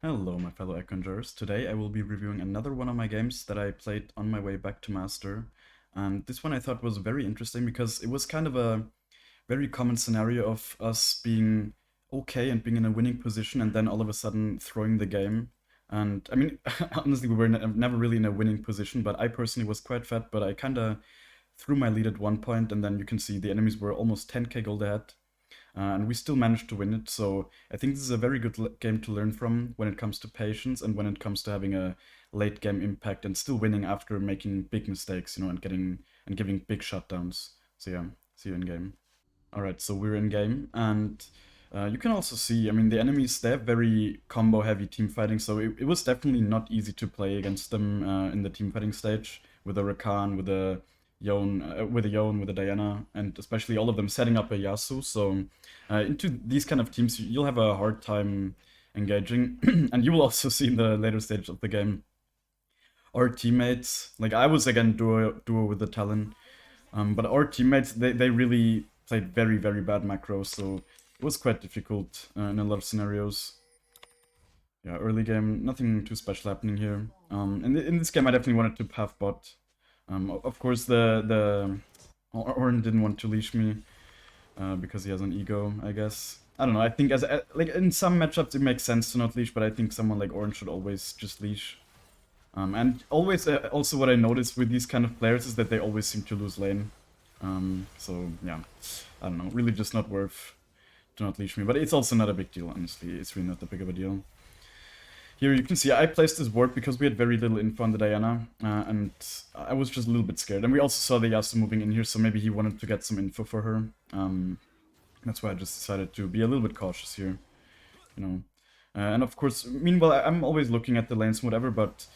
Hello, my fellow Ekkoners. Today I will be reviewing another one of my games that I played on my way back to Master. And this one I thought was very interesting because it was kind of a very common scenario of us being okay and being in a winning position and then all of a sudden throwing the game. And I mean, honestly, we were never really in a winning position, but I personally was quite fat, but I kind of threw my lead at one point, and then you can see the enemies were almost 10k gold ahead. And we still managed to win it. So I think this is a very good game to learn from when it comes to patience and when it comes to having a late game impact and still winning after making big mistakes, and giving big shutdowns. So yeah, see you in game. All right, so we're in game, and you can also see, I mean, the enemies, they have very combo heavy team fighting, so it was definitely not easy to play against them in the team fighting stage with a Rakan, with a Yone, with a Diana, and especially all of them setting up a Yasuo. So into these kind of teams, you'll have a hard time engaging, and you will also see in the later stage of the game our teammates. Like I was again duo with the Talon, but our teammates they really played very bad macro, so it was quite difficult in a lot of scenarios. Yeah, early game, nothing too special happening here. In this game, I definitely wanted to have bot. Of course, the Orin didn't want to leash me because he has an ego, I guess. I don't know. I think like in some matchups it makes sense to not leash, but I think someone like Orin should always just leash. And always, also what I notice with these kind of players is that they always seem to lose lane. So yeah, I don't know. Really, just not worth to not leash me. But it's also not a big deal, honestly. It's really not that big of a deal. Here you can see I placed this ward because we had very little info on the Diana, and I was just a little bit scared. And we also saw the Yasuo moving in here, so maybe he wanted to get some info for her. That's why I just decided to be a little bit cautious here, you know. And of course, meanwhile, I'm always looking at the lanes and whatever, but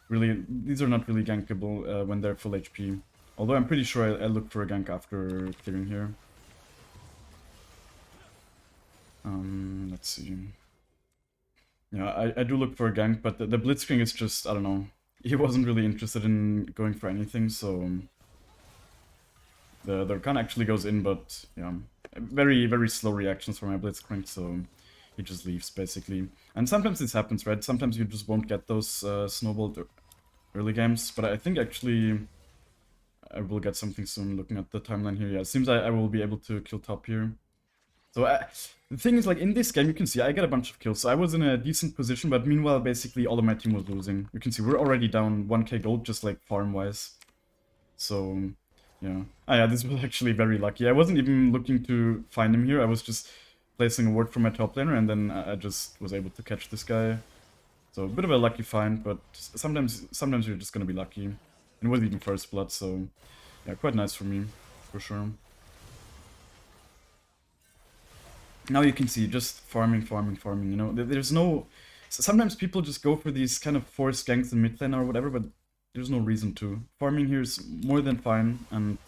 really, these are not really gankable when they're full HP. Although I'm pretty sure I looked for a gank after clearing here. Let's see. Yeah, I do look for a gank, but the Blitzkrieg is just, I don't know. He wasn't really interested in going for anything, so... The Rakan actually goes in, but yeah. Very slow reactions from my Blitzkrieg, so he just leaves, basically. And sometimes this happens, right? Sometimes you just won't get those snowballed early games, but I think actually I will get something soon looking at the timeline here. Yeah, it seems I will be able to kill top here. So the thing is, like, in this game, you can see I get a bunch of kills. So I was in a decent position, but meanwhile, basically, all of my team was losing. You can see we're already down 1k gold, just, like, farm-wise. So, yeah. Ah, yeah, this was actually very lucky. I wasn't even looking to find him here. I was just placing a ward for my top laner, and then I just was able to catch this guy. So, a bit of a lucky find, but sometimes you're just gonna be lucky. And it wasn't even first blood, so, yeah, quite nice for me, for sure. Now you can see just farming, you know, there's no... Sometimes people just go for these kind of forced ganks in mid lane or whatever, but there's no reason to. Farming here is more than fine, and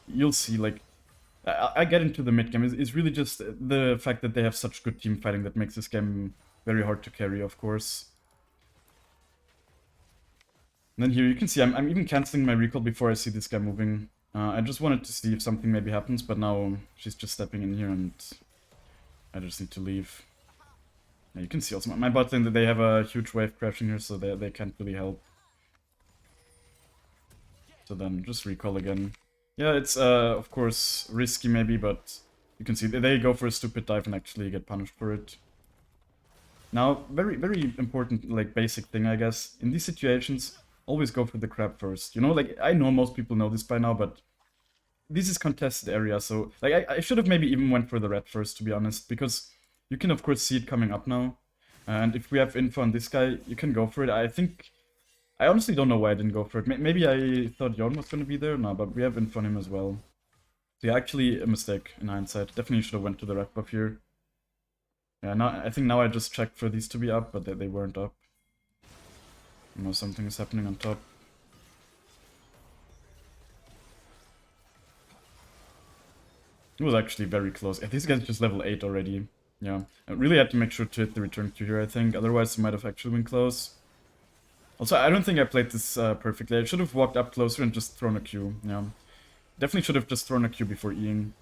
you'll see, like... I get into the mid game, it's really just the fact that they have such good team fighting that makes this game very hard to carry, of course. And then here you can see I'm even cancelling my recall before I see this guy moving. I just wanted to see if something maybe happens, but now she's just stepping in here and... I just need to leave. Yeah, you can see also my bot lane that they have a huge wave crashing here, so they can't really help. So then just recall again. Yeah, it's of course risky maybe, but you can see they go for a stupid dive and actually get punished for it. Now, very important, like, basic thing, I guess. In these situations, always go for the crab first. You know, like, I know most people know this by now, but this is contested area, so like I should have maybe even went for the red first, to be honest, because you can of course see it coming up now, and if we have info on this guy, you can go for it. I honestly don't know why I didn't go for it. Maybe I thought Yon was going to be there, no, but we have info on him as well. So yeah, actually a mistake in hindsight. Definitely should have went to the red buff here. Yeah, now I think now I just checked for these to be up, but they weren't up. You know, something is happening on top. It was actually very close. Yeah, this guy's just level 8 already. Yeah, I really had to make sure to hit the return Q here, I think. Otherwise, it might have actually been close. Also, I don't think I played this perfectly. I should have walked up closer and just thrown a Q. Yeah, definitely should have just thrown a Q before Eing.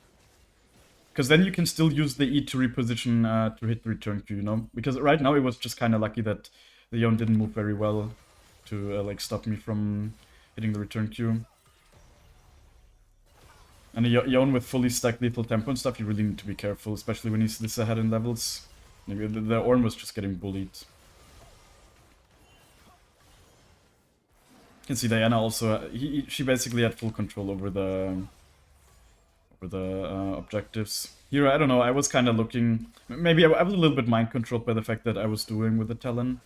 Because then you can still use the E to reposition to hit the return Q, you know? Because right now it was just kind of lucky that the Yone didn't move very well to like stop me from hitting the return Q. And a Yone with fully stacked lethal tempo and stuff, you really need to be careful, especially when he's this ahead in levels. Maybe the Ornn was just getting bullied. You can see Diana also, she basically had full control over the objectives. Here, I don't know, I was kind of looking... Maybe I was a little bit mind-controlled by the fact that I was doing with the Talon.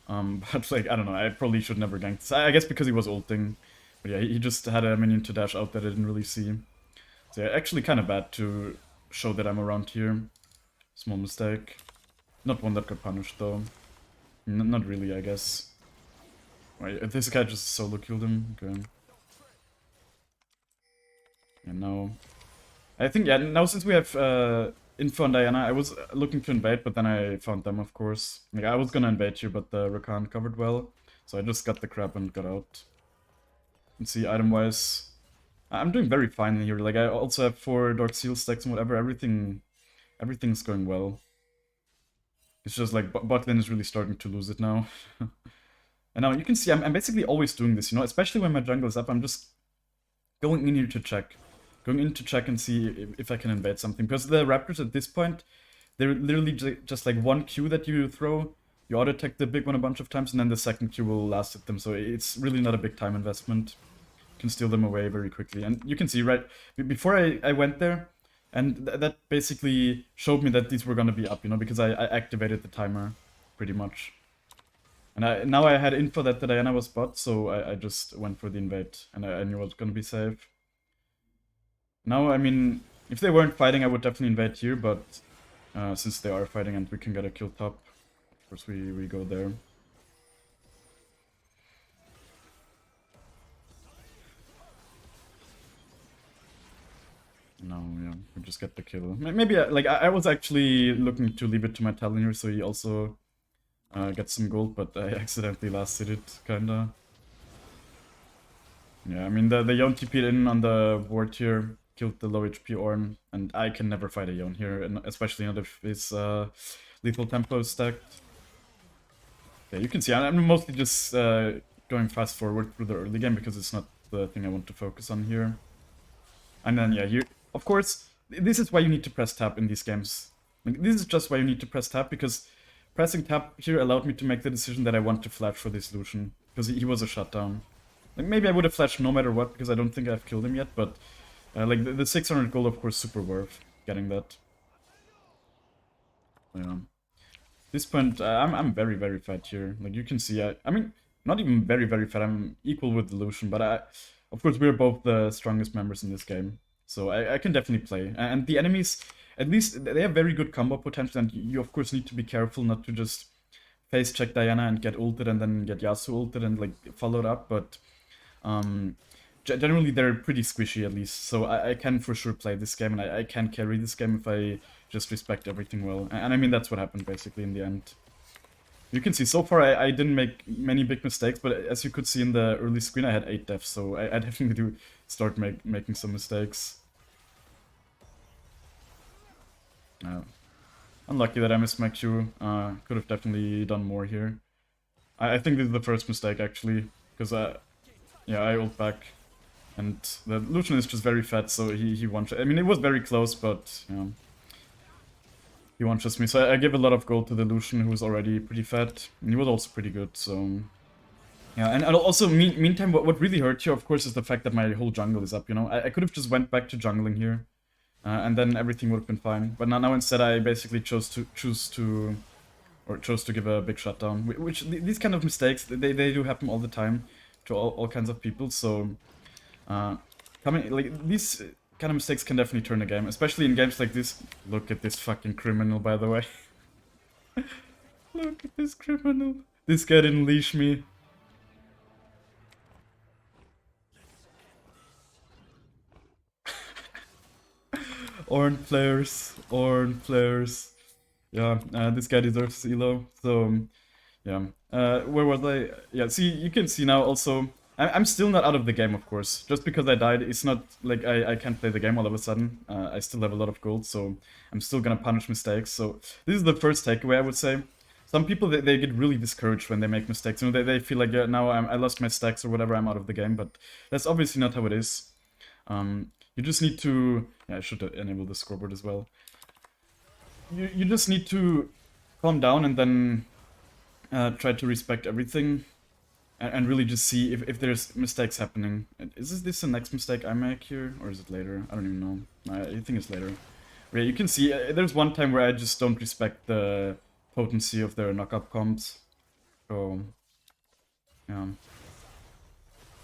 But, like, I don't know, I probably should never gank this. I guess because he was ulting. But yeah, he just had a minion to dash out that I didn't really see. So yeah, actually kind of bad to show that I'm around here. Small mistake. Not one that got punished, though. Not really, I guess. Wait, this guy just solo killed him? Okay. And now... I think, yeah, now since we have info on Diana, I was looking to invade, but then I found them, of course. Like, I was gonna invade here, but the Rakan covered well. So I just got the crap and got out. And see, item-wise, I'm doing very fine here. Like, I also have 4 Dark Seal stacks and whatever. Everything's going well. It's just like, bot lane is really starting to lose it now. And now you can see I'm basically always doing this, you know? Especially when my jungle is up, I'm just going in here to check. Going in to check and see if I can invade something. Because the Raptors at this point, they're literally just like one Q that you throw. You auto-attack the big one a bunch of times, and then the second Q will last at them. So it's really not a big time investment. You can steal them away very quickly. And you can see, right, before I went there, and that basically showed me that these were going to be up, you know, because I activated the timer, pretty much. And now I had info that the Diana was bot, so I just went for the invade, and I knew I was going to be safe. Now, I mean, if they weren't fighting, I would definitely invade here, but since they are fighting and we can get a kill top, of course we go there. No, yeah, we just get the kill. Maybe, like, I was actually looking to leave it to my Talon here, so he also gets some gold, but I accidentally last hit it, kinda. Yeah, I mean, the Yone TP'd in on the ward here, killed the low HP Ornn, and I can never fight a Yone here, and especially not if his lethal tempo is stacked. Yeah, you can see I'm mostly just going fast forward through the early game because it's not the thing I want to focus on here. And then, yeah, here, of course, this is why you need to press tab in these games. Like, this is just why you need to press tab, because pressing tab here allowed me to make the decision that I want to flash for this Lucian, because he was a shutdown. Like, maybe I would have flashed no matter what, because I don't think I've killed him yet, but like, the 600 gold, of course, super worth getting that. Yeah. At this point, I'm very, very fat here. Like, you can see, I mean, not even very, very fat, I'm equal with the Lucian, but of course, we're both the strongest members in this game. So I can definitely play. And the enemies, at least, they have very good combo potential, and you, of course, need to be careful not to just face check Diana and get ulted and then get Yasuo ulted and, like, followed up, but generally they're pretty squishy, at least. So I can for sure play this game, and I can carry this game if I just respect everything well. And I mean, that's what happened, basically, in the end. You can see, so far I didn't make many big mistakes, but as you could see in the early screen, I had 8 deaths, so I definitely do start making some mistakes. Unlucky that I missed my Q. Could have definitely done more here. I think this is the first mistake, actually, because yeah, I ult back. And the Lucian is just very fat, so he one-shot. I mean, it was very close, but, yeah. He one-shots me, so I give a lot of gold to the Lucian, who was already pretty fat. And he was also pretty good, so... Yeah, and also, meantime, what really hurt here, of course, is the fact that my whole jungle is up, you know? I could have just went back to jungling here, and then everything would have been fine. But now instead, I basically chose to give a big shutdown. Which, these kind of mistakes, they do happen all the time to all kinds of people, so... these kind of mistakes can definitely turn a game, especially in games like this. Look at this fucking criminal, by the way. Look at this criminal. This guy didn't leash me. Ornn players. Yeah, this guy deserves Elo. So, yeah. Where was I? Yeah, see, you can see now also I'm still not out of the game, of course. Just because I died, it's not like I can't play the game all of a sudden. I still have a lot of gold, so I'm still gonna punish mistakes. So this is the first takeaway, I would say. Some people, they get really discouraged when they make mistakes. You know, they feel like, yeah, now I lost my stacks or whatever, I'm out of the game. But that's obviously not how it is. You just need to... Yeah, I should enable the scoreboard as well. You just need to calm down and then try to respect everything. And really just see if there's mistakes happening. Is this the next mistake I make here? Or is it later? I don't even know. I think it's later. But yeah, you can see, there's one time where I just don't respect the potency of their knockup comps. So, yeah.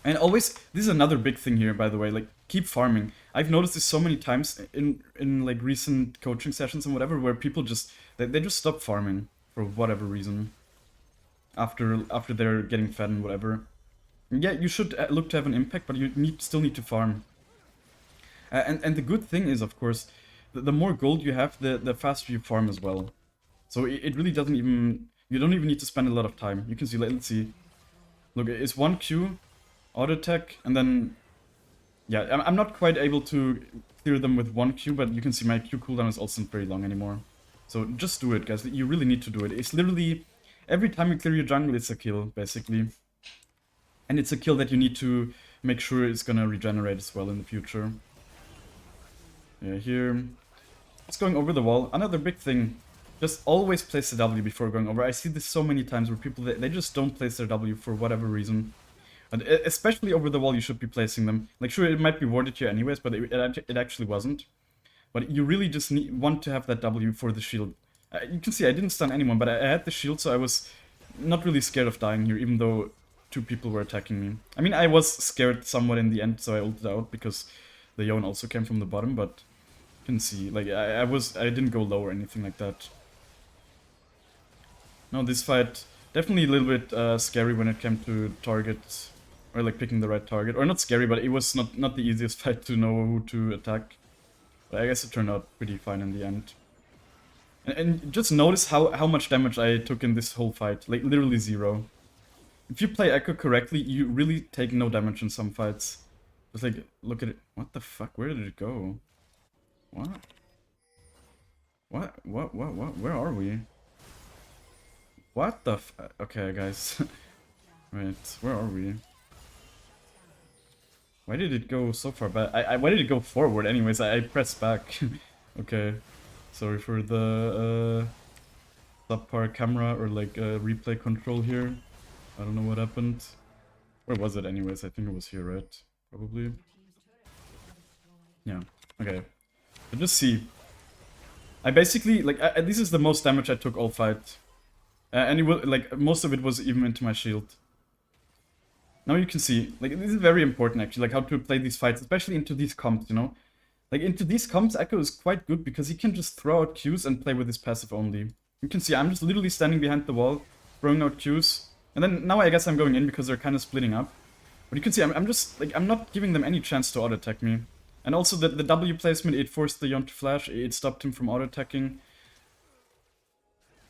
And always, this is another big thing here, by the way, like, keep farming. I've noticed this so many times in like, recent coaching sessions and whatever, where people just, they just stop farming for whatever reason. After they're getting fed and whatever. Yeah, you should look to have an impact, but you still need to farm. And the good thing is, of course, the more gold you have, the faster you farm as well. So it really doesn't even... You don't even need to spend a lot of time. You can see, let's see. Look, it's 1 Q, auto attack, and then... Yeah, I'm not quite able to clear them with 1 Q, but you can see my Q cooldown is also not very long anymore. So just do it, guys. You really need to do it. It's literally... Every time you clear your jungle, it's a kill, basically. And it's a kill that you need to make sure it's gonna regenerate as well in the future. Yeah, here... It's going over the wall. Another big thing. Just always place the W before going over. I see this so many times where people, they just don't place their W for whatever reason. And especially over the wall, you should be placing them. Like, sure, it might be warded here anyways, but it actually wasn't. But you really just want to have that W for the shield. You can see I didn't stun anyone, but I had the shield, so I was not really scared of dying here, even though 2 people were attacking me. I mean, I was scared somewhat in the end, so I ulted out, because the Yone also came from the bottom, but you can see, like, I didn't go low or anything like that. No, this fight, definitely a little bit scary when it came to target, or like picking the right target. Or not scary, but it was not the easiest fight to know who to attack. But I guess it turned out pretty fine in the end. And just notice how much damage I took in this whole fight. Like, literally 0. If you play Ekko correctly, you really take no damage in some fights. Just like, look at it. What the fuck? Where did it go? What? What? Where are we? What the f... Okay, guys. Wait, where are we? Why did it go so far back? Why did it go forward anyways? I pressed back. Okay. Sorry for the subpar camera or like replay control here. I don't know what happened. Where was it anyways? I think it was here, right? Probably. Yeah, okay. But just see. I basically, like, this is the most damage I took all fight. And it was, like, most of it was even into my shield. Now you can see, like, this is very important actually, like how to play these fights, especially into these comps, you know? Like, into these comps, Ekko is quite good because he can just throw out Qs and play with his passive only. You can see I'm just literally standing behind the wall, throwing out Qs. And then now I guess I'm going in because they're kind of splitting up. But you can see I'm just, like, I'm not giving them any chance to auto-attack me. And also the W placement, it forced the Yone to flash, it stopped him from auto-attacking.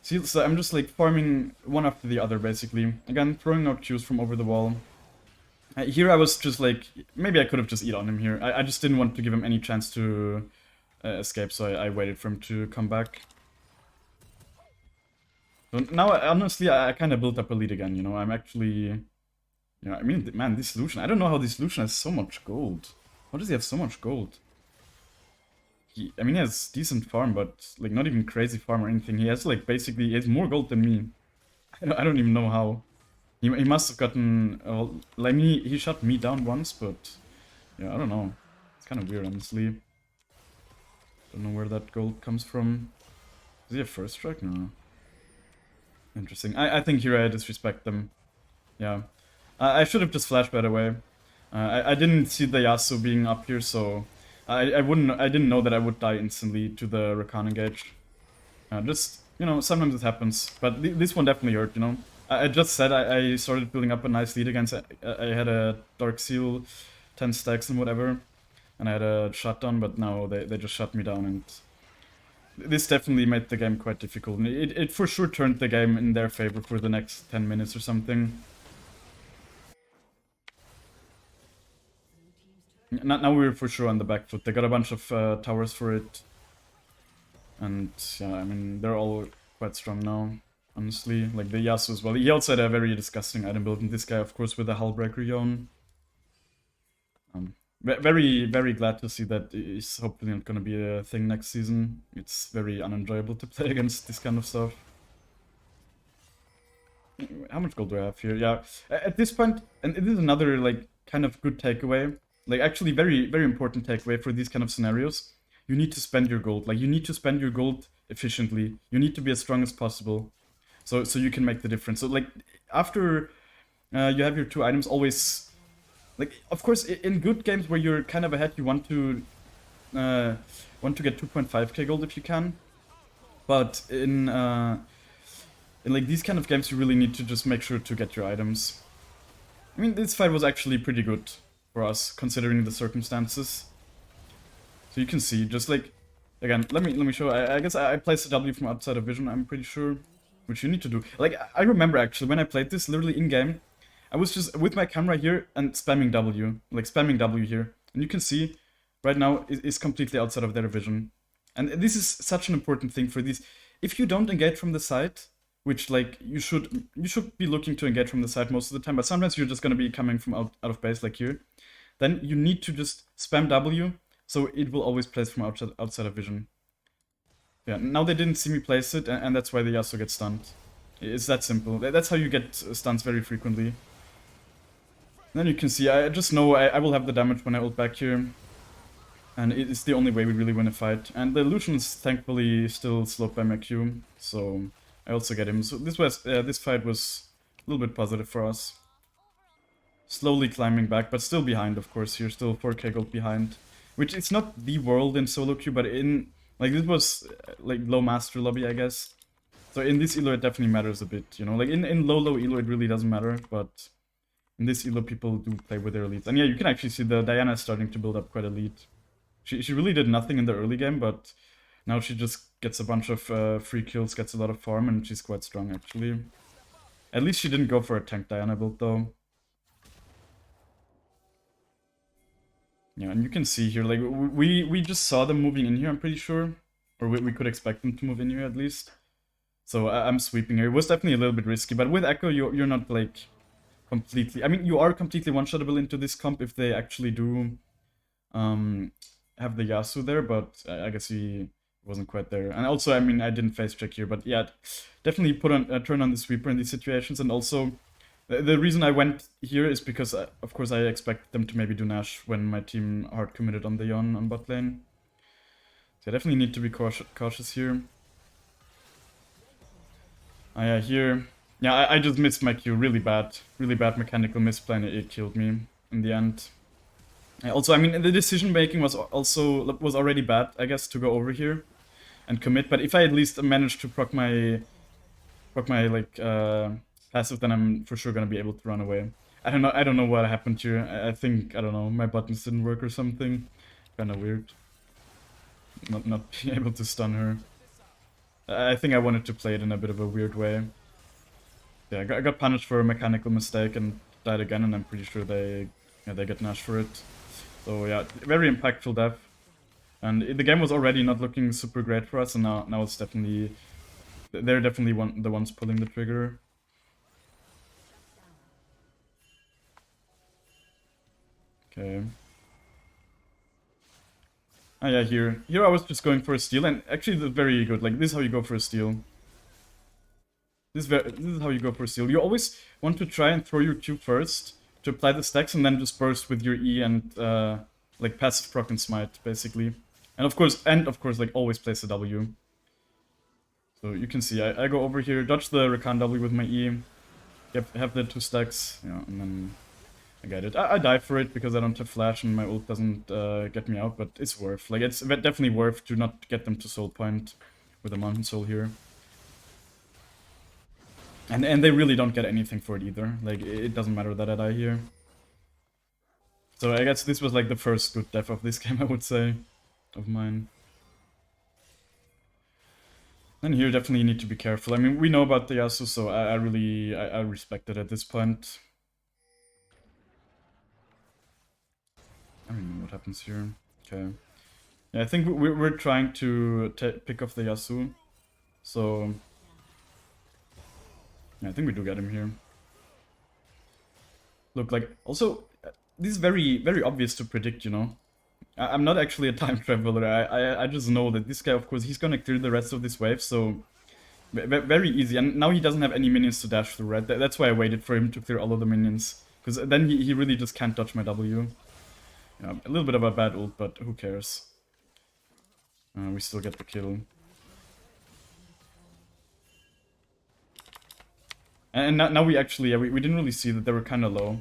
See, so I'm just, like, farming one after the other, basically. Again, throwing out Qs from over the wall. Here I was just like, maybe I could have just eat on him here. I just didn't want to give him any chance to escape, so I waited for him to come back. So now, honestly, I kind of built up a lead again, you know, I'm actually... You know, I mean, man, this Lucian, I don't know how this Lucian has so much gold. How does he have so much gold? I mean, he has decent farm, but, like, not even crazy farm or anything. He has, like, basically, he has more gold than me. I don't even know how. He must have gotten... like, he shot me down once, but... Yeah, I don't know. It's kind of weird, honestly. Don't know where that gold comes from. Does he have first strike? No. Interesting. I think here I disrespect them. Yeah. I should have just flashed, by the way. I didn't see the Yasuo being up here, so... I didn't know that I would die instantly to the Rakan engage. Just, you know, sometimes it happens. But this one definitely hurt, you know. I just said I started building up a nice lead against... I had a Dark Seal, 10 stacks and whatever. And I had a shutdown, but now they just shut me down, and... This definitely made the game quite difficult. And it for sure turned the game in their favor for the next 10 minutes or something. Now we're for sure on the back foot. They got a bunch of towers for it. And yeah, I mean, they're all quite strong now, honestly. Like the Yasuo as well. He also had a very disgusting item build, and this guy, of course, with the Hullbreaker Yon. Very, very glad to see that is hopefully not going to be a thing next season. It's very unenjoyable to play against this kind of stuff. How much gold do I have here? Yeah, at this point, and it is another, like, kind of good takeaway. Like, actually very, very important takeaway for these kind of scenarios. You need to spend your gold. Like, you need to spend your gold efficiently. You need to be as strong as possible. So you can make the difference. So, like, after you have your 2 items, always... Like, of course, in good games where you're kind of ahead, you want to get 2.5k gold if you can. But in like these kind of games, you really need to just make sure to get your items. I mean, this fight was actually pretty good for us, considering the circumstances. So you can see, just like, again, let me show. I guess I placed a W from outside of vision, I'm pretty sure, which you need to do. Like, I remember actually when I played this, literally in game, I was just with my camera here and spamming W, like spamming W here. And you can see, right now, it's completely outside of their vision. And this is such an important thing for these. If you don't engage from the side, which, like, you should be looking to engage from the side most of the time, but sometimes you're just going to be coming from out of base, like here, then you need to just spam W, so it will always place from outside of vision. Yeah, now they didn't see me place it, and that's why the Yasuo gets stunned. It's that simple. That's how you get stuns very frequently. Then you can see, I just know I will have the damage when I ult back here. And it is the only way we really win a fight. And the illusion is thankfully still slowed by my Q, so I also get him. So this fight was a little bit positive for us. Slowly climbing back, but still behind, of course, here. Still 4k gold behind. Which is not the world in solo queue, but in... Like, this was, like, low master lobby, I guess. So in this elo, it definitely matters a bit, you know? Like, in low elo, it really doesn't matter, but... In this elo, people do play with their elites. And yeah, you can actually see the Diana is starting to build up quite elite. She really did nothing in the early game, but now she just gets a bunch of free kills, gets a lot of farm, and she's quite strong, actually. At least she didn't go for a tank Diana build, though. Yeah, and you can see here, like, we just saw them moving in here, I'm pretty sure. Or we could expect them to move in here, at least. So I'm sweeping here. It was definitely a little bit risky, but with Ekko, you're not, like, completely... I mean, you are completely one-shottable into this comp if they actually do... have the Yasuo there, but I guess he wasn't quite there. And also, I mean, I didn't face check here, but yeah, definitely put on turn on the sweeper in these situations. And also, the reason I went here is because, of course, I expect them to maybe do Nash when my team hard committed on the Yon on bot lane. So I definitely need to be cautious here. Yeah, here. Yeah, I just missed my Q really bad. Really bad mechanical misplay, and it killed me in the end. Also, I mean, the decision making was already bad, I guess, to go over here and commit. But if I at least managed to proc my like passive, then I'm for sure gonna be able to run away. I don't know what happened here. I think, I don't know, my buttons didn't work or something. Kind of weird. Not being able to stun her. I think I wanted to play it in a bit of a weird way. Yeah, I got punished for a mechanical mistake and died again, and I'm pretty sure they get Nash for it. So yeah, very impactful death. And the game was already not looking super great for us, and now it's definitely... They're definitely the ones pulling the trigger. Okay. Oh yeah, here I was just going for a steal, and actually that's very good. Like, this is how you go for a steal. This is how you go for a steal. You always want to try and throw your Q first, to apply the stacks, and then just burst with your E and like passive proc and smite, basically. And of course, like, always place a W. So you can see, I go over here, dodge the Rakan W with my E, have the 2 stacks, yeah, and then I get it. I die for it because I don't have flash and my ult doesn't get me out, but it's worth. Like, it's definitely worth to not get them to soul point with a mountain soul here. And they really don't get anything for it either. Like, it doesn't matter that I die here. So I guess this was like the first good death of this game, I would say, of mine. And here definitely you need to be careful. I mean, we know about the Yasuo, so I really respect it at this point. I don't know what happens here. Okay. Yeah, I think we're trying to pick off the Yasuo. So... yeah, I think we do get him here. Look, like, also, this is very, very obvious to predict, you know? I'm not actually a time traveler. I just know that this guy, of course, he's gonna clear the rest of this wave, so... very easy. And now he doesn't have any minions to dash through, right? That's why I waited for him to clear all of the minions. Because then he really just can't dodge my W. Yeah, a little bit of a bad ult, but who cares? We still get the kill. And now we actually, yeah, we didn't really see that they were kind of low.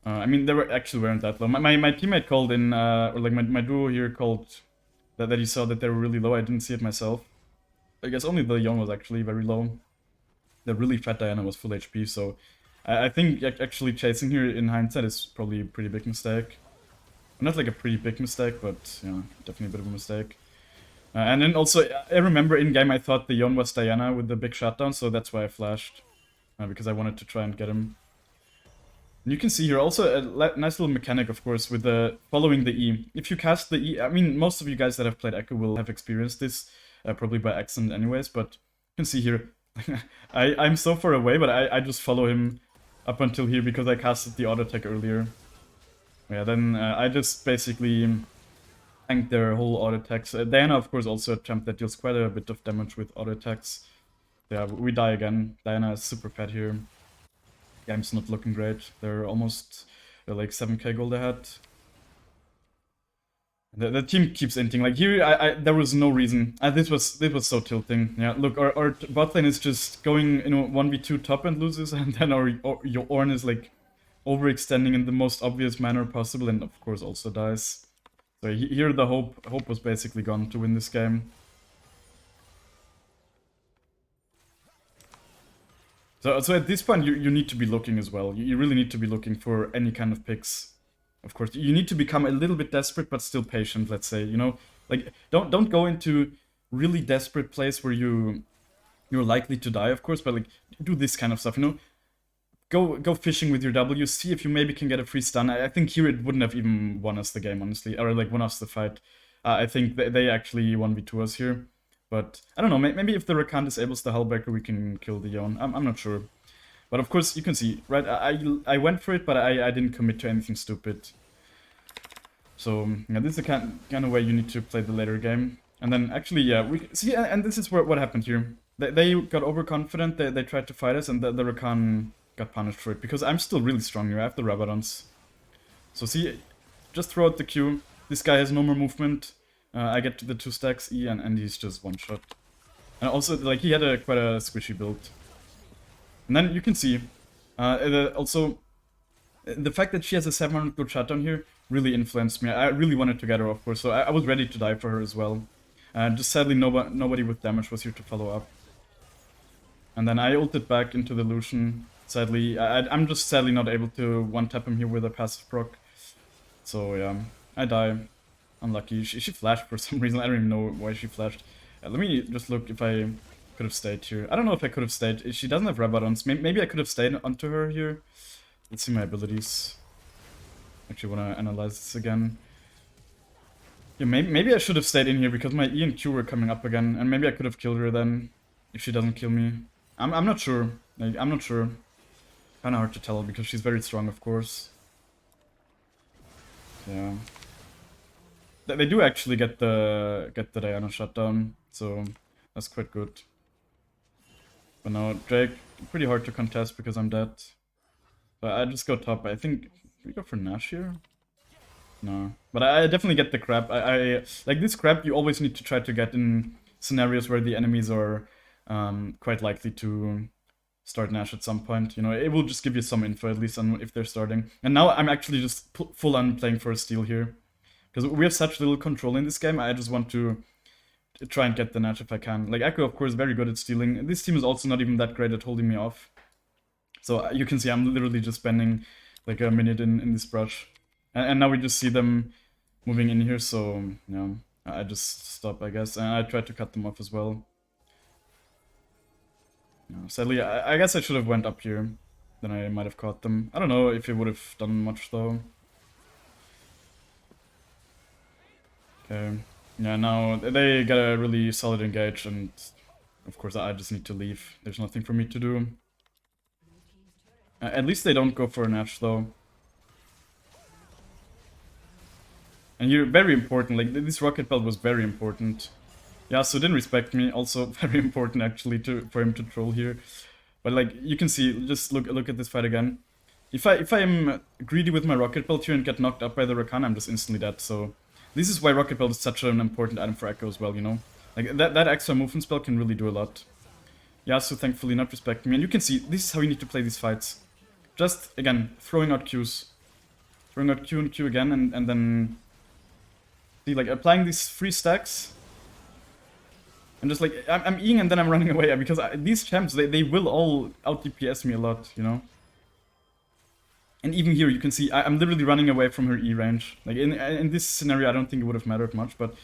I mean, they weren't that low. My teammate called in, or like my duo here called that he saw that they were really low. I didn't see it myself. I guess only the Yon was actually very low. The really fat Diana was full HP, so I think actually chasing here in hindsight is probably a pretty big mistake. Not like a pretty big mistake, but yeah, definitely a bit of a mistake. And then also, I remember in-game I thought the Yon was Diana with the big shutdown, so that's why I flashed. Because I wanted to try and get him. And you can see here also a nice little mechanic, of course, with the following the E. If you cast the E, I mean, most of you guys that have played Ekko will have experienced this, probably by accident anyways, but you can see here, I'm so far away, but I just follow him up until here because I casted the auto attack earlier. Yeah, then I just basically tanked their whole auto attacks. Diana, of course, also a champ that deals quite a bit of damage with auto attacks. Yeah, we die again. Diana is super fat here. Game's not looking great. They're almost like 7k gold ahead. The team keeps inting. Like here, there was no reason. This was so tilting. Yeah, look, our bot lane is just going, you know, 1v2 top and loses, and then your Ornn is like overextending in the most obvious manner possible, and of course also dies. So here the hope was basically gone to win this game. So at this point you need to be looking as well. You really need to be looking for any kind of picks. Of course, you need to become a little bit desperate, but still patient. Let's say, you know, like don't go into really desperate place where you're likely to die, of course. But like do this kind of stuff, you know. Go fishing with your W. See if you maybe can get a free stun. I think here it wouldn't have even won us the game, honestly, or like won us the fight. I think they actually 1v2 us here. But I don't know. Maybe if the Rakan disables the Hullbreaker, we can kill the Yon. I'm not sure. But of course, you can see, right? I went for it, but I didn't commit to anything stupid. So yeah, this is the kind of way you need to play the later game. And then actually, yeah, we see, and this is what happened here. They got overconfident. They tried to fight us, and the Rakan got punished for it because I'm still really strong here. I have the Rabadons. So see, just throw out the Q. This guy has no more movement. I get to the 2 stacks E, and he's just one shot. And also, like, he had quite a squishy build. And then you can see, also, the fact that she has a 700 gold shutdown here really influenced me. I really wanted to get her, of course, so I was ready to die for her as well. Just sadly, nobody with damage was here to follow up. And then I ulted back into the Lucian. Sadly, I'm just sadly not able to one-tap him here with a passive proc. So yeah, I die. Unlucky. She flashed for some reason. I don't even know why she flashed. Let me just look if I could have stayed here. I don't know if I could have stayed. She doesn't have Rabadons. Maybe I could have stayed onto her here. Let's see my abilities. Actually want to analyze this again. Yeah, maybe I should have stayed in here because my E and Q were coming up again. And maybe I could have killed her then if she doesn't kill me. I'm not sure. Like, I'm not sure. Kinda hard to tell because she's very strong, of course. Yeah. They do actually get the Diana shutdown, so that's quite good. But now Drake, pretty hard to contest because I'm dead. But I just go top. I think we go for Nash here. No, but I definitely get the crab. I like this crab. You always need to try to get in scenarios where the enemies are quite likely to start Nash at some point. You know, it will just give you some info at least on if they're starting. And now I'm actually just full on playing for a steal here. Because we have such little control in this game, I just want to try and get the Nash if I can. Like, Ekko, of course, very good at stealing. This team is also not even that great at holding me off. So you can see I'm literally just spending like a minute in this brush. And now we just see them moving in here, so yeah, I just stop, I guess. And I try to cut them off as well. No, sadly, I guess I should have went up here. Then I might have caught them. I don't know if it would have done much, though. Okay. Yeah, now they got a really solid engage, and of course I just need to leave. There's nothing for me to do. At least they don't go for an edge, though. And here, very important, like, this rocket belt was very important. Yeah, so didn't respect me, also very important, actually, for him to troll here. But, like, you can see, just look at this fight again. If I am greedy with my rocket belt here and get knocked up by the Rakan, I'm just instantly dead, so... This is why rocket belt is such an important item for Ekko as well, you know? Like, that extra movement spell can really do a lot. Yeah, so thankfully not respecting me. And you can see, this is how you need to play these fights. Just, again, throwing out Qs. Throwing out Q and Q again, and then... See, like, applying these 3 stacks. And just, like, I'm Eing and then I'm running away, because these champs, they will all out-DPS me a lot, you know? And even here, you can see, I'm literally running away from her E range. Like, in this scenario, I don't think it would have mattered much, but...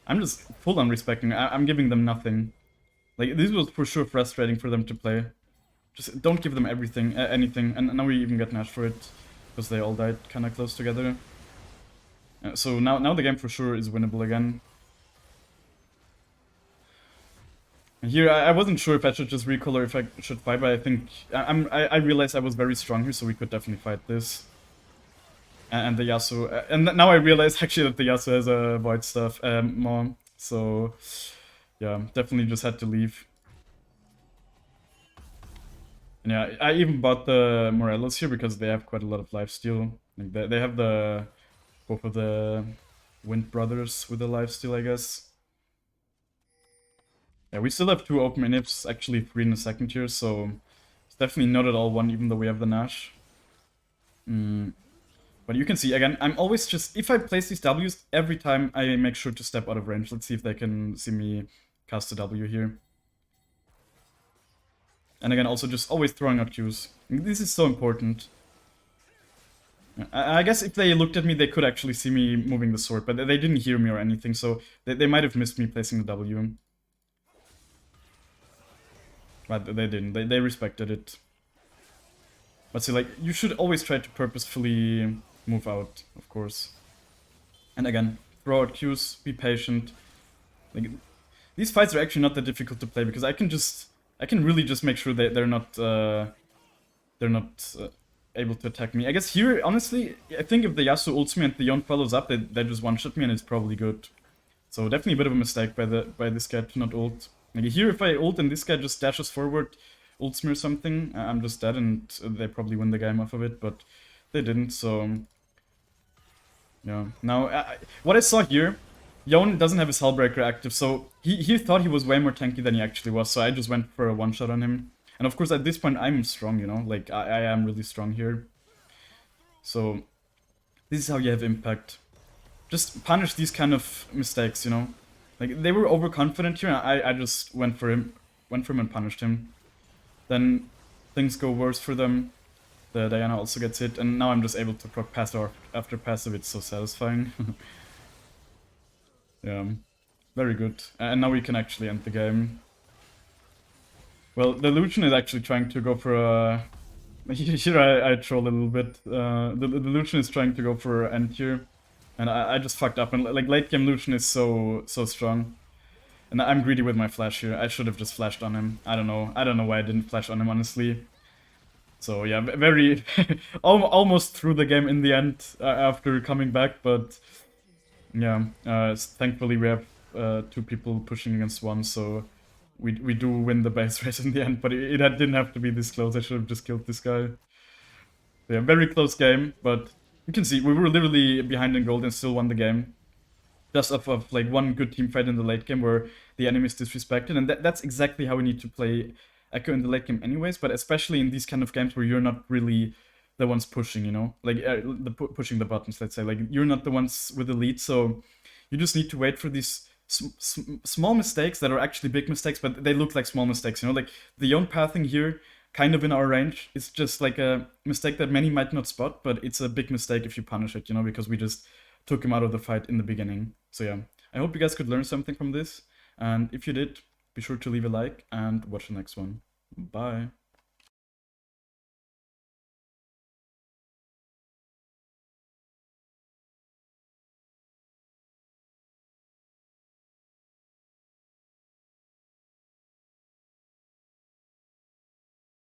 I'm just full on respecting. I'm giving them nothing. Like, this was for sure frustrating for them to play. Just don't give them everything, anything. And now we even get Nash for it, because they all died kind of close together. So now the game for sure is winnable again. And here, I wasn't sure if I should just recall or if I should fight, but I think... I realized I was very strong here, so we could definitely fight this. And the Yasuo... and now I realize, actually, that the Yasuo has a Void stuff more. So... yeah, definitely just had to leave. And yeah, I even bought the Morelos here because they have quite a lot of lifesteal. Like they have the... both of the Wind Brothers with the lifesteal, I guess. Yeah, we still have 2 open inhibs, actually 3 in the second tier, so... It's definitely not at all one, even though we have the Nash. But you can see, again, I'm always just... If I place these Ws, every time I make sure to step out of range. Let's see if they can see me cast a W here. And again, also just always throwing out Qs. This is so important. I guess if they looked at me, they could actually see me moving the sword, but they didn't hear me or anything, so they might have missed me placing the W. But they didn't. They respected it. But see, like, you should always try to purposefully move out, of course. And again, throw out Qs, be patient. Like, these fights are actually not that difficult to play, because I can really just make sure that they're not able to attack me. I guess here, honestly, I think if the Yasuo ults me and the Yone follows up, they just one-shot me and it's probably good. So definitely a bit of a mistake by this guy to not ult. Like here, if I ult and this guy just dashes forward, ults me or something, I'm just dead and they probably win the game off of it, but they didn't, so... Yeah. Now, what I saw here, Yone doesn't have his Hullbreaker active, so he thought he was way more tanky than he actually was, so I just went for a one-shot on him. And of course, at this point, I'm strong, you know? Like, I am really strong here. So, this is how you have impact. Just punish these kind of mistakes, you know? Like, they were overconfident here, and I just went for him and punished him. Then, things go worse for them. The Diana also gets hit, and now I'm just able to proc passive after passive. It's so satisfying. Yeah, very good. And now we can actually end the game. Well, the Lucian is actually trying to go for a... Here I troll a little bit. The Lucian is trying to go for an end here. And I just fucked up. And like late game Lucian is so strong. And I'm greedy with my flash here. I should have just flashed on him. I don't know why I didn't flash on him, honestly. So yeah, very... almost through the game in the end after coming back, but... Yeah, thankfully we have 2 people pushing against 1, so... We do win the base race in the end, but it didn't have to be this close. I should have just killed this guy. Yeah, very close game, but you can see we were literally behind in gold and still won the game. Just off of like one good team fight in the late game where the enemy is disrespected, and that's exactly how we need to play Ekko in the late game anyways, but especially in these kind of games where you're not really the ones pushing, you know? Like, pushing the buttons, let's say. Like, you're not the ones with the lead, so you just need to wait for these... small mistakes that are actually big mistakes, but they look like small mistakes, you know? Like, the Yone pathing here, kind of in our range, is just like a mistake that many might not spot, but it's a big mistake if you punish it, you know? Because we just took him out of the fight in the beginning. So yeah, I hope you guys could learn something from this, and if you did, be sure to leave a like and watch the next one. Bye!